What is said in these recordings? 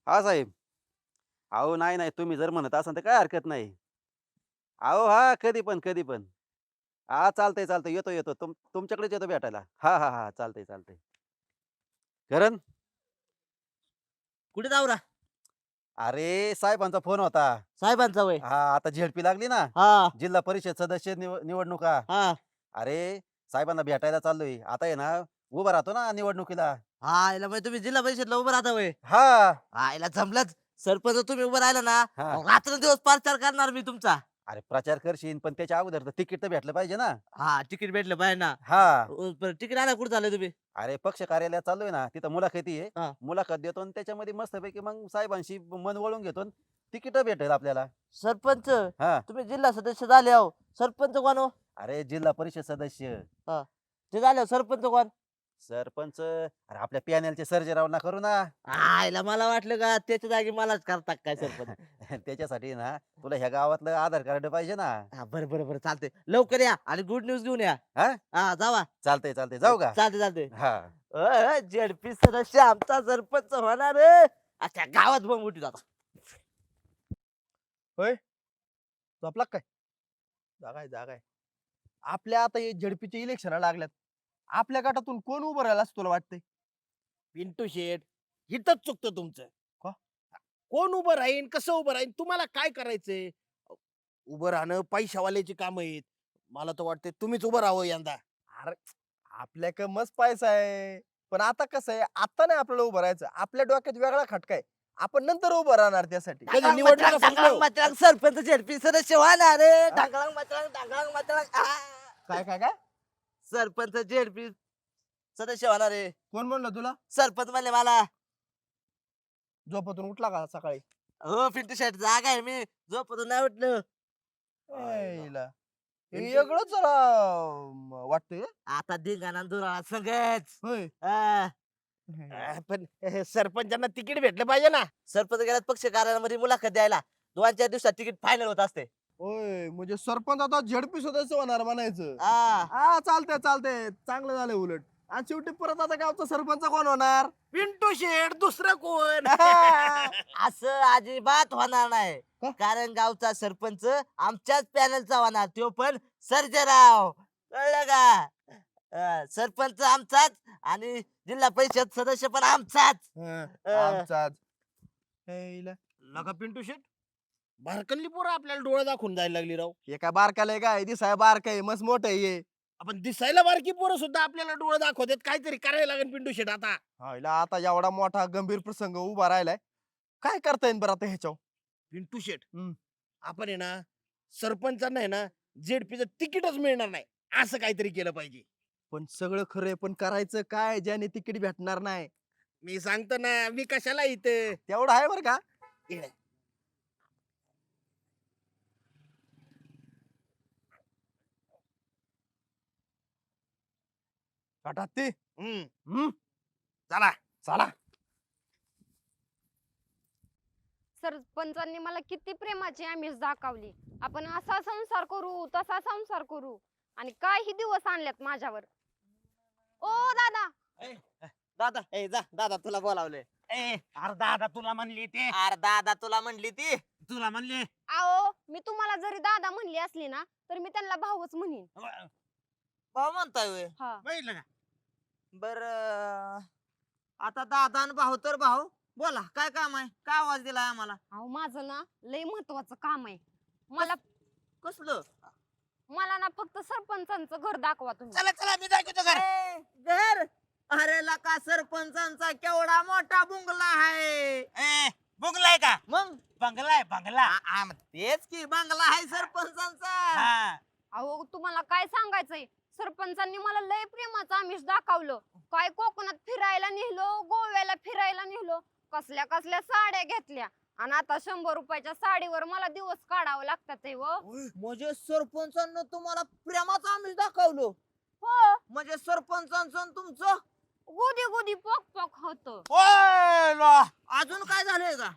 हा साहेब. अहो नाही, नाही. तुम्ही जर म्हणत असाल तर काही हरकत नाही. अहो हां, कधी पण, कधी पण. हां, चालतंय, चालतंय. येतो, येतो. तुमच्याकडेच येतो भेटायला. हां, हां, हां. चालतंय, चालतंय. करण, कुठे जाऊ रा? अरे साहेबांचा फोन होता. साहेबांचा वय. हां, आता झेडपी लागली ना, हा जिल्हा परिषद सदस्य निवडणुका. हा अरे साहेबांना भेटायला चाललोय. आता आहे ना, उभा राहतो ना निवडणुकीला. हा याला तुम्ही जिल्हा परिषदला उभं राहता वय. हां, हा याला जमलंच. सरपंच तुम्ही उभं राहिला ना, हां. रात्रंदिवस प्रचार करणार मी तुमचा. अरे प्रचार करशील, पण त्याच्या अगोदर तर तिकीट तर भेटलं पाहिजे ना. हा तिकीट भेटलं पाहिजे ना. हां. तिकीट आला कुठे झालं तुम्ही? अरे पक्ष कार्यालयात चाललोय ना, तिथं मुलाखती आहे. हा मुलाखत देतो आणि त्याच्यामध्ये मस्तपैकी मग साहेबांशी मन वळून घेतो आणि तिकीटं भेटेल आपल्याला. सरपंच हां. तुम्ही जिल्हा सदस्य झाले आहो. सरपंच कोण हो? अरे जिल्हा परिषद सदस्य. हा ते झाले सरपंच कोण? सरपंच अरे आपल्या पॅनलचे सर्जेरावना करू ना. याला मला वाटलं का त्याच्या जागी मलाच करतात काय सरपंच. त्याच्यासाठी ना तुला ह्या गावातलं आधार कार्ड पाहिजे ना. हा बरं बरं बरं चालतंय. लवकर या आणि गुड न्यूज घेऊन या. हां? हा जावा. चालतंय, चालतंय. जाऊ का? चालते चालते. हां. झेडपी सदस्य आमचा सरपंच होणार रे. अच्छा गावात बंब उठी जाता. होय झोपला काय? जागाय जागाय. आपल्या आता हे झडपीचे इलेक्शन लागल्यात. आपल्या गटातून कोण उभं राहिलं असं तुला वाटतंय? पिंटू शेठ इथंच चुकतं तुमचं. का? कोण उभं राहीन कसं उभं राहीन तुम्हाला काय करायचंय? उभं राहणं पैशावाल्याची काम आहेत. मला तर वाटतंय तुम्हीच उभं राहावं यंदा. अरे आपल्याकडे मस्त पैसा आहे. पण आता कसं आहे, आता नाही आपल्याला उभं राहायचं. आपल्या डोक्यात वेगळा खटका आहे. आपण नंतर उभं राहणार त्यासाठी. कधी निवडणुका ढांगळांग संपल्यावर? मचळांग सरपंच झेडपी सदस्य होणार रे. ढांगळांग मचळांग काय काय काय? सरपंच झेडपी सदस्य होणार रे. कोण म्हणलं तुला? सरपंच म्हणले मला. झोपेतून उठला का सकाळी? हो पिंटू शेट जागा आहे मी झोपतून नाही उठलो. यायला. हे पिंटू- वेगळंच जरा वाटतंय. आता धिंगाणा दुराळा सगळेच. होय. पण सरपंचांना तिकीट भेटलं पाहिजे ना. सरपंच गेल्यात पक्ष कार्यालयामध्ये मुलाखत द्यायला 2-4 दिवसात तिकीट फायनल होत असते. होय म्हणजे सरपंच आता झडपी सदस्य होणार म्हणायचं. हा. हा चालतंय चालतंय. चांगलं झालं उलट. आणि शेवटी परत आता गावचा सरपंच कोण होणार? पिंटू शेठ दुसरं कोण? असं अजिबात होणार नाही. का? कारण गावचा सरपंच आमच्याच पॅनलचा होणार तो पण सर्जेराव. कळलं का? सरपंच आमचाच आणि जिल्हा परिषद सदस्य पण आमचाच. आमचाच. यायला. नका पिंटू शेठ भारकल्ली पोरं आपल्याला डोळे दाखवून जायला लागली राव. एका बारकाला काय दिसाय बारका आहे मस्त मोठं आहे हे. आपण दिसायला बारकी पोरं सुद्धा आपल्याला डोळे दाखवतात. काहीतरी करायला लागेल पिंटू शेठ आता. हायला आता एवढा मोठा गंभीर प्रसंग उभा राहिलाय. काय करता येईल बरं आता ह्याच्यावर? पिंटू शेठ हम्म. आपण आहे ना सरपंचांना आहे ना जेडपीचं तिकीटच मिळणार नाही असं काहीतरी केलं पाहिजे. पण सगळं खरंय पण करायचं काय ज्याने तिकीट भेटणार नाही? मी सांगतो ना मी कशाला इथं. तेवढं आहे बरं का? इकडे. हठात ते. हम्म, हम्म. चला. चला. सरपंचांनी मला किती प्रेमाची आमिष दाखवली. आपण असा संसार करू तसा संसार करू आणि काही दिवस आणल्यात माझ्यावर. ओ दादा, दादा जा दादा तुला बोलावले. अरे दादा तुला म्हणली ते. अरे दादा तुला म्हणली ती. तुला म्हणले आओ मी तुम्हाला जरी दादा म्हणली असली ना तर मी त्यांना भाऊच म्हणीन. भाऊ म्हणताय होय. हा. बघितलं का? बर आता दादा आणि भाऊ तर भाऊ बोला काय काम आहे काय आवाज दिलाय आम्हाला? अहो माझं ना लय महत्वाचं काम आहे. मला कसलं? मला ना फक्त सरपंचांचं घर दाखवा तुम्ही. चला चला मी दाखवतो घर. घर अरे लका सरपंचांचा केवढा मोठा बुंगला आहे. बुंगलाय का? मग बंगलाय बंगला. तेच की बंगला आहे सरपंचांचा. हा. अहो तुम्हाला काय सांगायचंय, सरपंचांनी मला लय प्रेमाचं आमिष दाखवलं. काय कोकणात फिरायला नेलो, गोव्याला फिरायला नेलो, कसल्या कसल्या साड्या घेतल्या आणि आता 100 रुपयाच्या साडीवर मला दिवस काढावं लागतात हो. म्हणजे सरपंचांना तुम्हाला प्रेमाचं आमिष दाखवलं. हो म्हणजे सरपंचांचं आणि तुमचं गुदी गुदी पोक पोक होत. ओय लो. अजून काय झालंय का?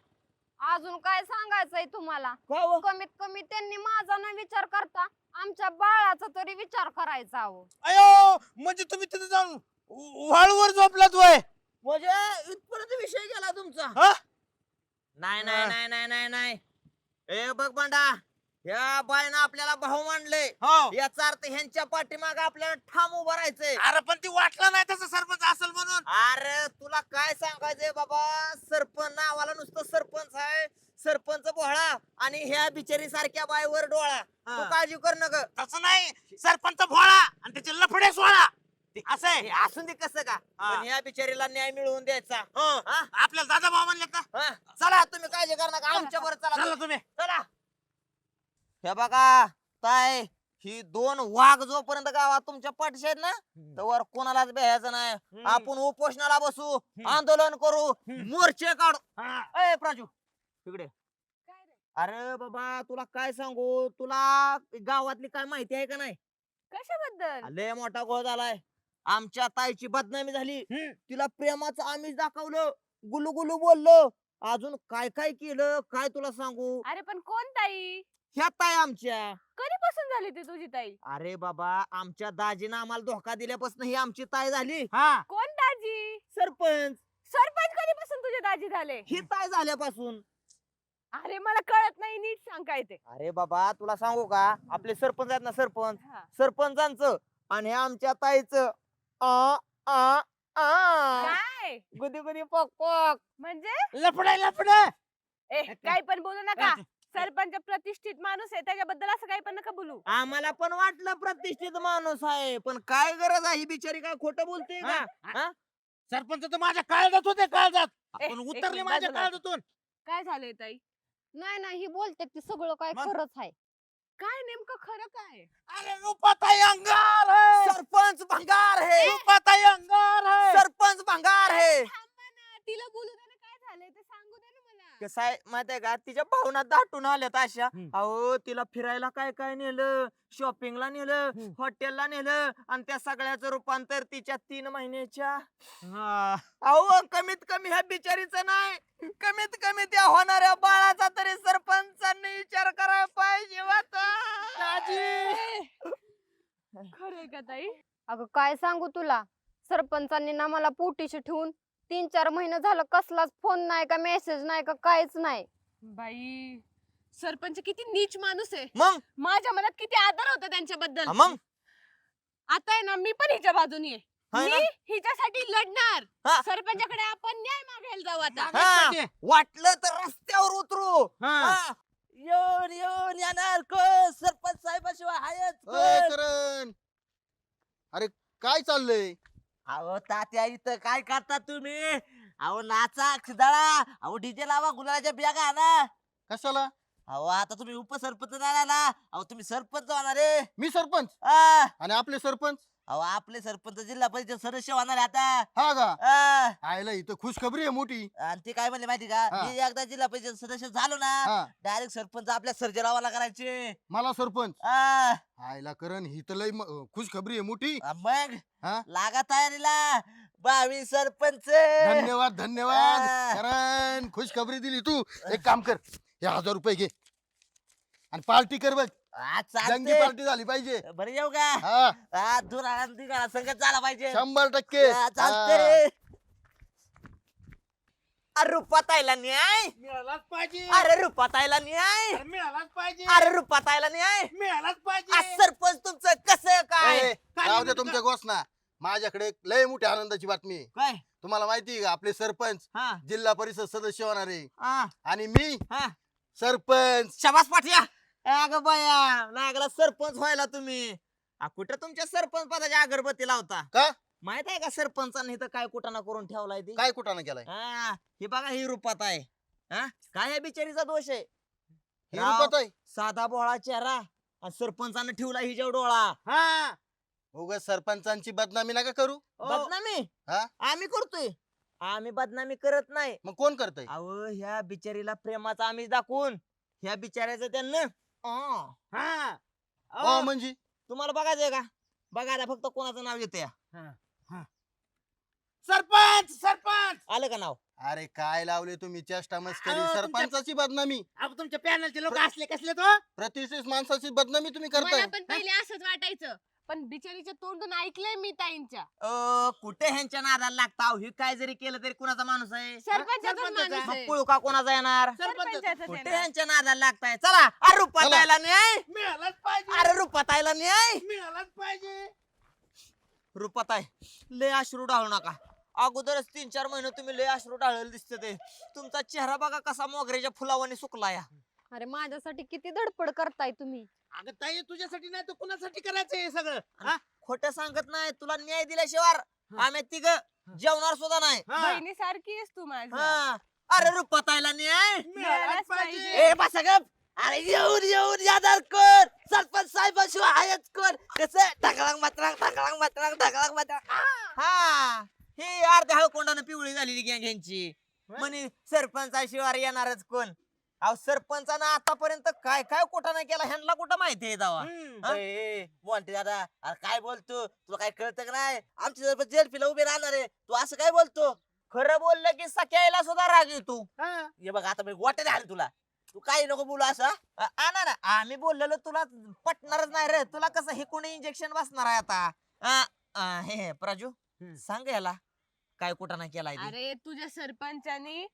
अजून काय सांगायचंय तुम्हाला, काय हो? कमीत कमी त्यांनी माझा न विचार करता आमच्या बाळाचा तरी विचार करायचा हो. अयो म्हणजे तुम्ही तिथे जाऊन वाळूवर झोपलात वय. म्हणजे इथपर्यंत विषय गेला तुमचा. हा? नाही नाही नाही नाही नाही नाही ए बघ बंडा, या बाईनं आपल्याला भाऊ मानले, हो याचा अर्थ ह्यांच्या पाठीमाग आपल्याला ठाम उभं राहायचंय. अरे पण ती वाटलं नाही तसं सरपंच असेल म्हणून. अरे तुला काय सांगायचंय बाबा, सरपंच नावाला नुसतं सरपंच आहे, सरपंच भोळा आणि ह्या बिचारी सारख्या बाईवर डोळा. तू हा. काळजी कर नग. तसं नाही, सरपंच भोळा आणि त्याचे लफडे सोळा असं आहे. असून दे कसं का, हा. पण ह्या बिचारीला न्याय मिळवून द्यायचा. हो हा? आपल्याला दादा भाऊ म्हणले का? हा? चला तुम्ही काळजी कर नका, आमच्या बरोबर चला. चला तुम्ही. चला. हे बघा काय, ही दोन वाघ जोपर्यंत गावात तुमच्या पाठीशी आहेत ना, तर कोणालाच भ्यायचं नाही. आपण उपोषणाला बसू, आंदोलन करू, मोर्चे काढू. हा. ए प्राजू तिकडे. अरे बाबा तुला काय सांगू, तुला गावातली काय माहिती आहे का नाही? कशाबद्दल? लय मोठा गोळ झालाय. आमच्या ताईची बदनामी झाली, तिला प्रेमाचं आमिष दाखवलं, गुलू गुलू बोललो, अजून काय काय केलं काय तुला सांगू. अरे पण कोण ताई? ह्या ताई आमच्या. कधीपासून झाली ती तुझी ताई? अरे बाबा आमच्या दाजीनं आम्हाला धोका दिल्यापासून ही आमची ताई झाली. हा कोण दाजी? सरपंच सरपंच कधीपासून तुझे दाजी झाले? ही ताई झाल्यापासून. अरे मला कळत नाही, नीट सांग काय ते. अरे बाबा तुला सांगू का, आपले सरपंच आहेत ना, सरपंच, हा. सरपंचांचं आणि आमच्या ताईचं आ आ आ काय गुदी गुदी पॉक पॉक. म्हणजे? लफडे लफडे. ए काय पण बोलू नका. सरपंच प्रतिष्ठित माणूस आहे, त्याच्याबद्दल असं काही पण नका बोलू. आम्हाला पण वाटलं प्रतिष्ठित माणूस आहे, पण काय गरज आहे, ही बिचारी काय खोटं बोलते का? हा? सरपंच तर माझ्या काळजात होते, काळजात. ए, पण एक उतरले मिनिट, माझ्या बाजूला. काळजातून. काय झालंय ताई? नाही नाही ही बोलते ती सगळं काय मग? खरंच आहे. काय नेमकं खरं काय? अरे रूपाताई अंगार है, सरपंच भंगार है, रूपाताई अंगार है. सरपंच भंगार है. थांबा ना, तिला बोलू दे ना, काय झालंय ते सांगू दे ना मला. कसं आहे माहितीये का, तिच्या भावना दाटून आल्यात अशा. हम्म. अहो तिला फिरायला काय काय नेलं, शॉपिंगला नेलं, हम्म. हॉटेलला नेलं, आणि त्या सगळ्याचं रूपांतर तिच्या 3 महिन्याच्या. हा. अहो कमीत कमी ह्या बिचारीचं नाही, कमीत कमी त्या होणाऱ्या बाळाचा तरी सरपंचांनी विचार करायला पाहिजे होता. खरंय का ताई? अगं काय सांगू तुला, सरपंचांनी ना मला पोटीशी ठेवून 3-4 महिने झालं कसलाच फोन नाही का मेसेज नाही का काहीच नाही. बाई सरपंच किती नीच माणूस आहे. मग माझ्या मनात किती आदर होता त्यांच्याबद्दल. मग आता आहे ना, मी पण हिच्या बाजूनी आहे. हाय ना? मी हिच्यासाठी लढणार. हा. सरपंचाकडे आपण न्याय मागायला जाऊ आता. हा. वाटलं तर रस्त्यावर उतरू. हा. हा. येऊन येऊन येणार कोण, सरपंच साहेबाशिवाय आहेच कोण? करण, अरे काय चाललंय? अहो तात्या इथं काय करता तुम्ही? अहो नाचा खिदळा, अहो डीजे लावा, गुलाबाच्या बॅगा आणा. कशाला? अहो आता तुम्ही उपसरपंच नाही ना, अहो तुम्ही सरपंच होणार आहे. मी सरपंच आ, आणि आपले सरपंच अहो आपले सरपंच जिल्हा परिषद सदस्य होणार आहे आता. हा का? आ, आयला इथं खुशखबरी आहे मोठी. आणि ते काय म्हणले माहिती का, हा. मी एकदा जिल्हा परिषद सदस्य झालो ना, हा, डायरेक्ट सरपंच आपल्या सर्जेरावाला करायचे. मला सरपंच. आ, आयला करण ही तर लय खुशखबरी आहे मोठी. मग हा? लागा तयारीला, 22 सरपंच. धन्यवाद धन्यवाद आ. करण, खुशखबरी दिली तू. एक काम कर, हे 1000 रुपये घे आणि पार्टी कर बघ. आ, जंगी चालतंय. पार्टी झाली पाहिजे. बरं येऊ का? हा, दूर आनंदी संगत झाला पाहिजे. 100%. आ, चालतंय. अरे रुपाताईला न्याय, मिळालाच पाहिजे. अरे रुपाताईला न्याय, अरे मिळालाच पाहिजे. अरे रुपाताईला न्याय. मिळालाच आ, पाहिजे. सरपंच तुमचं कसं काय? ए, राहू दे तुमच्या घोषणा. माझ्याकडे एक लय मोठी आनंदाची बातमी आहे. काय? तुम्हाला माहिती आहे का, आपले सरपंच हा, जिल्हा परिषद सदस्य होणार आहे हा, आणि मी हा. सरपंच. शाबास पाठ्या. अगं बाया लागला सरपंच व्हायला तुम्ही. कुठं तुमच्या सरपंच पदाची अगरबत्ती लावता का? माहित आहे का, सरपंचांनी इथं काय कुटाणा करून ठेवलाय ती? काय कुठाना केलाय? हा, हे बघा ही रूपात आहे. हा, काय या बिचारीचा दोष आहे? ही राव. रुपात आहे. साधा बोळा चेहरा आणि सरपंचानं ठेवला हिच्या डोळा. हा. उगाच सरपंचांची बदनामी नका करू. बदनामी हा? आम्ही करतोय? आम्ही बदनामी करत नाही. मग कोण करतय? अहो ह्या बिचारीला प्रेमाचा आम्ही दाखवून ह्या बिचाऱ्याचं त्यांना हा. हो म्हणजे तुम्हाला बघायचंय का? बघायला फक्त कोणाचं नाव येतं या. सरपंच सरपंच. आलं का नाव? अरे काय लावले तुम्ही चेष्टा मस्करी. अहो, सरपंचाची बदनामी, अहो तुमच्या पॅनलचे लोक असले कसले तो. प्रतिष्ठित माणसाची बदनामी तुम्ही मला करताय. पण पहिले असंच वाटायचं, पण बिचारीच्या तोंडून ऐकलंय मी ताईंच्या. कुठे ह्यांच्या नादाला लागता अहो, हे काय जरी केलं तरी कुणाचा माणूस आहे सरपंचाचाच सरपंचाचा. माणूस मग आहे. पुळका कोणाचा येणार सरपंचाचाच कुठे येणार. ह्यांच्या नादाला लागताय चला अरे रुपातायला न्याय मिळालाच पाहिजे अरे रुपातायला न्याय मिळालाच पाहिजे. रुपाताय लय अश्रू डाळू नका अगोदरच 3-4 महिने तुम्ही लय अश्रू डाळलेले दिसते ते तुमचा चेहरा बघा कसा मोगऱ्याच्या फुलावाने सुकला या अरे माझ्यासाठी किती धडपड करताय तुम्ही. अगं ताई तुझ्यासाठी नाही तर कुणासाठी करायचं हे सगळं हा? खोटं सांगत नाही तुला न्याय दिल्याशिवाय आम्ही तिघ जेवणार सुद्धा नाही हा. बहिणीसारखी आहेस तू माझ्या. हा. अरे रुपातायला न्याय मिळालाच पाहिजे. पाहिजे. ए बसा गप अरे येऊन यादार कोण सरपंच साहेबाशिवाय आहेच कोण कसं ढकलांग मात्रांग हा हे अर्ध्या हळकोंडानं पिवळी झालेली गँग ह्यांची म्हणे सरपंचाशिवाय येणारच कोण अहो सरपंचानं आतापर्यंत काय काय कुठं नाही केला ह्यांना कुठं माहिती आहे दावा मोंटी दादा अरे काय बोलतो तुला काय कळतं का नाही आमची जर जेलपीला उभे राहणार आहे तू असं काय बोलतो खरं बोललं की सख्याला सुद्धा राग येतो हे बघ आता मी वाटत आहे तुला तू काही नको बोलू असं आणा ना आम्ही बोललेलो तुला पटणारच नाही रे तुला कसं हे कोणी इंजेक्शन बसणार आहे आता हे प्राजू सांग याला काय कुठं नाही केलाय ते. अरे तुझ्या सरपंचाने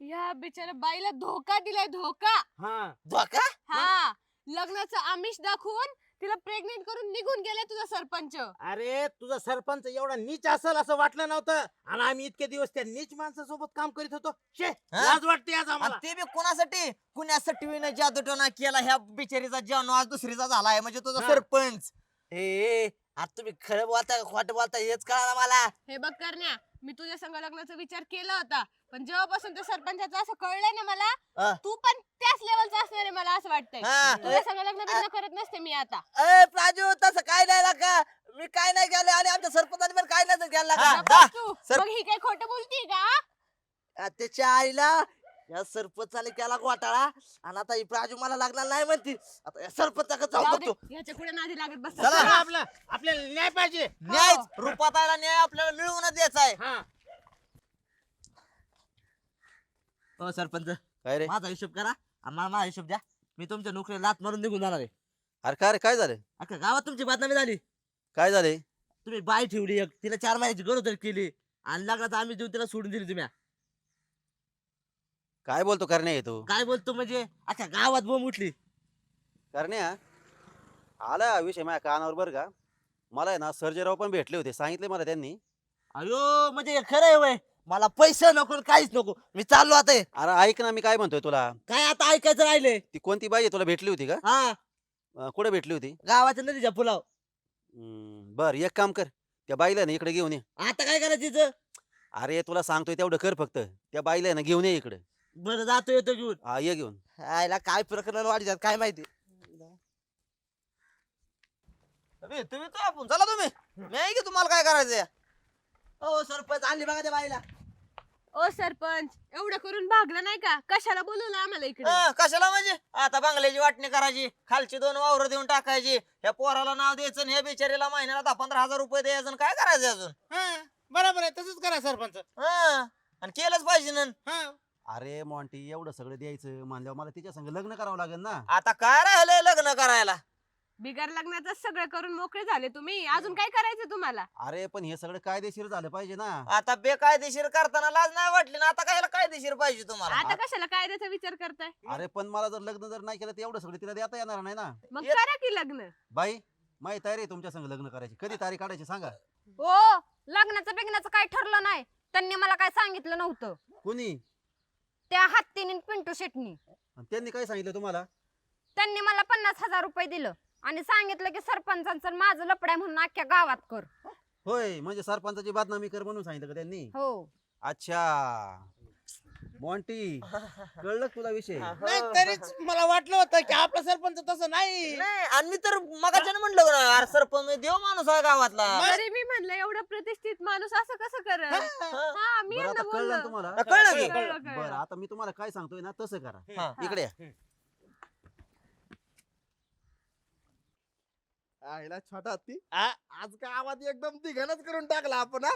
ह्या बिचाऱ्या बाईला धोका दिलाय धोका. हा धोका हा लग्नाचं आमिष दाखवून तिला प्रेग्नेंट करून निघून गेले तुझा सरपंच. अरे तुझा सरपंच एवढा नीच असेल असं वाटलं नव्हतं आणि आम्ही इतके दिवस त्या नीच माणसासोबत काम करीत होतो शे हा? लाज वाटते आज आणि आम्हाला. ते बी कुणासाठी कुणासाठी जादूटोना केला ह्या बिचारीचा जन्म आज दुसरीचा झालाय म्हणजे तुझा हा. सरपंच ए आता तुम्ही खरं बोलता का खोटं बोलता हेच कळा मला हे बघ करण्या मी तुझ्या संग लग्नाचा विचार केला होता पण जेव्हापासून त्या सरपंचाचं असं कळलंय ना मला हा. तू पण त्याच लेवलचा असणार आहे मला असं वाटतंय. हा. तुझ्या संग लग्न बिग्न करत नसते मी आता. ए प्राजू तसं काय नाही का मी काय नाही केलं आणि आमच्या सरपंचाने पण काय नाही केलं हा. का गप्प तू सर- मग ही काय खोटं बोलतीये का? त्याच्या आईला या सरपंचाने केला घोटाळा आणि आता ही प्राजू मला लागणार नाही म्हणती आता या सरपंचाकडे जाऊ जाऊ बघतो दे ह्याच्या पुढे नादी लागत बस. चला. चला आपलं आपल्याला न्याय पाहिजे. न्याय रुपाताला न्याय आपल्याला मिळवूनच द्यायचा आहे हा हो सरपंच काय रे माझा हिशोब करा आणि मला माझा हिशोब द्या मी तुमच्या नोकरीला लात मारून निघून जाणार आहे अरे काय रे काय झालं अख्खा गावात तुमची बदनामी झाली काय झाले तुम्ही बाई ठेवली एक तिला 4 महिन्याची गरोदर केली आणि लग्नाचा आम्ही देऊन तिला सोडून दिली तुम्ही काय बोलतो करण्या येतो काय बोलतो म्हणजे अख्खा गावात बोंब उठली करण्या आला हा विषय माझ्या कानावर बरं का मला आहे ना सर्जेराव पण भेटले होते सांगितले मला त्यांनी अयो म्हणजे हे खरं आहे वय मला पैसे नको आणि काहीच नको मी चाललो आता हे. अरे ऐक ना मी काय म्हणतोय तुला काय आता ऐकायचं राहिले ती कोणती बाई आहे तुला भेटली होती का हा कुठे भेटली होती गावाच्या नदीच्या पुलाव बर एक काम कर त्या बाईला ना इकडे घेऊन ये आता काय करायचं तिचं अरे तुला सांगतोय तेवढं कर फक्त त्या बाईला आहे ना घेऊन ये इकडे बरं जातो येतो घेऊन हा ये घेऊन आयला काय प्रकरण वाढतात काय माहिती तुम्ही तो आपण चला तुम्ही मी आहे की तुम्हाला काय करायचंय हो सरपंच आणली बघा त्या बाईला ओ सरपंच एवढं करून भागला नाही का कशाला बोलवलं आम्हाला इकडे? कशाला म्हणजे आता बंगल्याची वाटणी करायची खालची 2 वावर देऊन टाकायची ह्या पोराला नाव द्यायचं आणि ह्या बिचारीला महिन्याला 10-15 हजार रुपये द्यायचं आणि काय करायचं अजून हा बरोबर आहे तसंच करा सरपंच. हा आणि केलंच पाहिजे ना हा अरे मॉन्टी एवढं सगळं द्यायचं मानल्यावर मला तिच्या संग लग्न करावं लागेल ना आता काय राहिलंय लग्न करायला बिगर लग्नाचं सगळं करून मोकळे झाले तुम्ही अजून काय करायचं तुम्हाला? अरे पण हे सगळं कायदेशीर झालं पाहिजे ना आता बेकायदेशीर करताना लाज नाही वाटली ना आता काय कायदेशीर पाहिजे तुम्हाला आता कशाला कायद्याचा विचार करताय? अरे पण मला जर लग्न जर नाही केलं तर एवढं सगळं तिला देता येणार नाही ना मग येत- करा की लग्न. बाई माही तयारी आहे तुमच्या संग लग्न करायची कधी तारीख काढायची सांगा हो लग्नाचं बिग्नाचं काय ठरलं नाही. त्यांनी मला काय सांगितलं नव्हतं. कोणी त्या हत्तीने आणि पिंटू शेटनी आणि त्यांनी काय सांगितलं तुम्हाला त्यांनी मला 50,000 रुपये दिलं आणि सांगितलं की सरपंचांचं आणि माझं लपड्या म्हणून अख्ख्या गावात कर. होय म्हणजे सरपंचाची बदनामी कर म्हणून सांगितलं का त्यांनी हो अच्छा मॉन्टी कळलं का तुला विषय नाही तरीच मला वाटलं होतं की आपला सरपंच तसं नाही. नाही आणि मी तर मगाच्याने म्हणलं ना अरे सरपंच देव माणूस आहे गावातला अरे मी म्हणलं एवढा प्रतिष्ठित माणूस असं कसं करत? हा मी बरं यांना आता कळलं ना बोललो. तुम्हाला कळलं की कळलं, बरं कळलं. आता मी तुम्हाला काय सांगतोय ना तसं करा हा. इकडे या. आईला छोटा ती आ? आज गावात एकदम तिघानच करून टाकला आपण हा?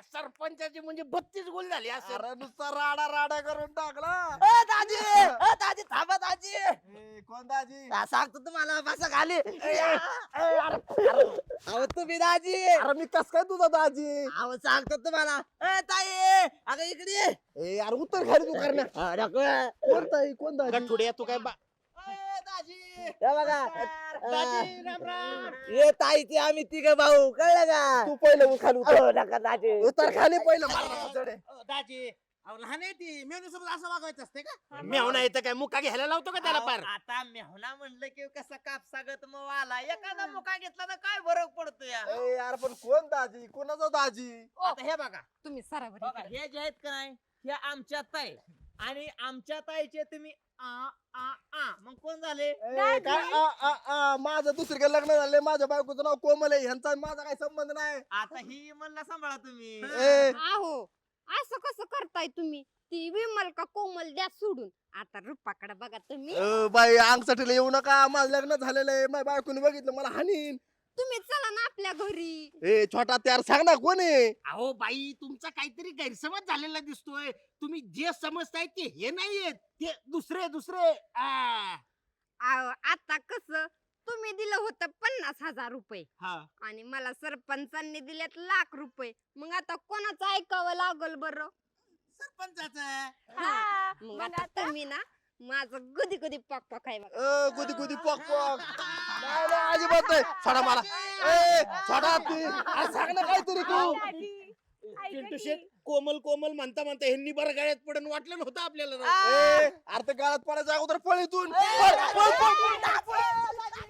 सरपंचाची म्हणजे 32 गोल झाली असं अरे नुसता राडा राडा करून टाकला दाजी थांबा दाजी ए, कोण दाजी सांगतो तुम्हाला बसा खाली अहो तुम्ही दाजी अरे मी कस काय तुझा दाजी अहो सांगतो तुम्हाला ताई अगं इकडे ये. ए यार उत्तर खाली तू करणार नको. कोण ताई कोण दाजी गठुड्या तू काय हे बघा ये ताई ते आम्ही तिघ भाऊ कळलं का तू पहिलं खाली उतर हो नका दाजी उतर खाली पहिलं मारला चढे. दाजी लहान आहे ती मेवणी सोबत असं वागायचं असते का मेवणा येतं काय मुका घ्यायला लावतो का त्याला पार आता मेहुणा म्हणलं की कसा कापसागत मग आला एखादा मुका घेतला तर काय फरक पडतो या ए यार पण कोण दाजी कोणाचा दाजी आता हे बघा तुम्ही सरावर बघा हे जे आहेत का नाही हे आमच्या ताई आणि आमच्या ताईचे तुम्ही आ मग कोण झाले ए, काय माझं दुसरीकडे लग्न झालंय माझ्या बायकोचं नाव कोमल आहे ह्यांचा माझा काही संबंध नाही आता ही म्हणला सांभाळा तुम्ही ए आहो असं कसं करताय तुम्ही ती विमल का कोमल द्या सोडून आता रुपाकडे बघा तुम्ही बाई अंगसाठीला येऊ नका माझं लग्न झालेलं आहे माझ्या बायकोने बघितलं मला हानीन तुम्ही चला ना आपल्या घरी ए छोटा त्यार सांग ना कोण आहे अहो बाई तुमचा काहीतरी गैरसमज झालेला दिसतोय तुम्ही जे समजताय ते हे नाहीयेत ते दुसरे आहो, आता कसं तुम्ही दिलं होतं 50,000 रुपये हा आणि मला सरपंचांनी दिलेत ₹1,00,000 मग आता कोणाचं ऐकावं लागल बरं सरपंचाचं मग आता तुम्ही ना माझं गुदी गुदी पाक पाक आहे बघा. गुदी गुदी पॉक पॉक नाही नाही, अजिबात नाही सोडा मला ए छोटा ती अरे सांग ना काहीतरी तू पिंटू शेट कोमल कोमल म्हणता म्हणता ह्यांनी बरं गाड्यात पडून वाटलं नव्हतं आपल्याला राव. ए अरे ते गाळात पडायच्या अगोदर पळ इथून पळ, पळ, पळ, पळ.